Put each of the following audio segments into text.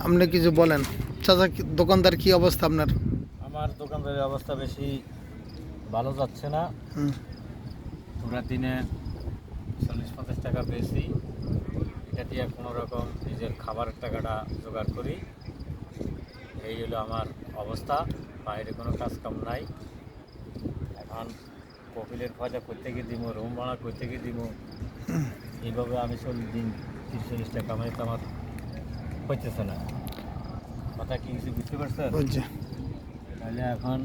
আপনি কিছু বলেন চাচা, দোকানদার কি অবস্থা আপনার? আমার দোকানদারের অবস্থা বেশি ভালো যাচ্ছে না। হুম। পুরা দিনে 40-50 টাকা বেশি, এটা দিয়ে কোনো রকম নিজের খাবারের টাকাটা জোগাড় করি। এই হলো আমার অবস্থা, বাইরে কোনো কাজ কাম নাই। এখন কপিলের খরচা করতে গিয়ে দিব, রুম ভাড়া করতে গিয়ে দিব, এইভাবে আমি দিন 30-40 টাকা কামাই তো আমার হইতেছে না। কথা কি কিছু বুঝতে পারছেন? বুঝছি। তাহলে এখন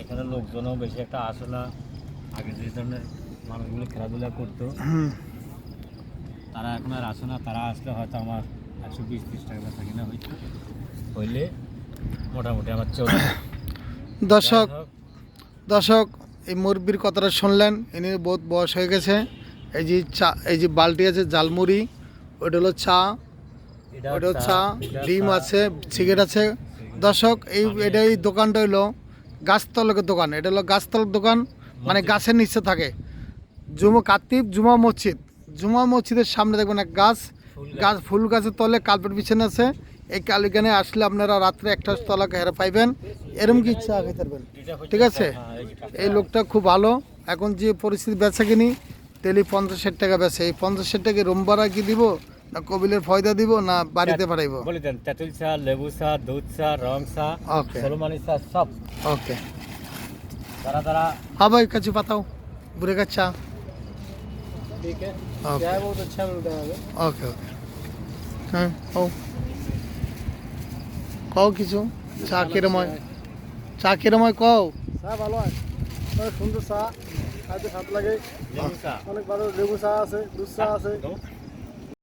এখানে লোকজনও বেশি একটা আসে না। আগে যে ধরনের মানুষগুলো খেলাধুলা করতো হুম। তারা এখন আর আসে না। তারা আসলে হয়তো আমার 120-30 টাকা বেচা কিনা হইলে মোটামুটি আমার চলবে। দর্শক যাই হোক, দর্শক এই মুরব্বির কথাটা শুনলেন, ইনি বহুত বয়স হয়ে গেছে। এই যে চা, এই যে বালতি আছে জালমুড়ি, ওইটা হলো চা, এটা ওইটা চা, এটা ডিম চা, আছে, সিগারেট আছে। দর্শক এটা এই দোকানটা হলো গাছতলার দোকান। এটা হলো গাছতলার দোকান, মানে মসজিদ। গাছের নিচে থাকে। কাতিব জুমা মসজিদ, জুমা মসজিদের সামনে দেখবেন এক গাছ, ফুল গাছের তলে কার্পেট বিছানো আছে। এই কালিকানে আসলে আপনারা রাত্রে একটা তলা হেরে পাইবেন, এরম কি ইচ্ছা খেতে পারবেন। এটা হচ্ছে ঠিক আছে, হ্যাঁ, এই যে কাঁচা। এই লোকটা খুব ভালো। এখন যে পরিস্থিতি বেচা কিনি, তেলি 50-60 টাকা বেচে। এই 50-60 টাকা রুম ভাড়া কি দিব, না কবিলের ফয়দা দিব, না বাড়িতে পাঠাইবো? বলে দেন তেঁতুল চা, লেবু চা, দুধ চা, রং চা, ওকে সলমানি চা সব। ওকে। তারা তারা हाँ भाई कच्ची बताओ बुरे का चा। ठीक है, ओके चाय बहुत अच्छा मिलता है। Okay okay. হ্যাঁ কও, কও কিছু। চা কিরম হয়, চা কিরম হয় কও। চা ভালো হয়, অনেক সুন্দর চা, খাইতে স্বাদ লাগে। লেবু চা অনেক ভালো লেবু চা আছে, দুধ চা আছে। দাও।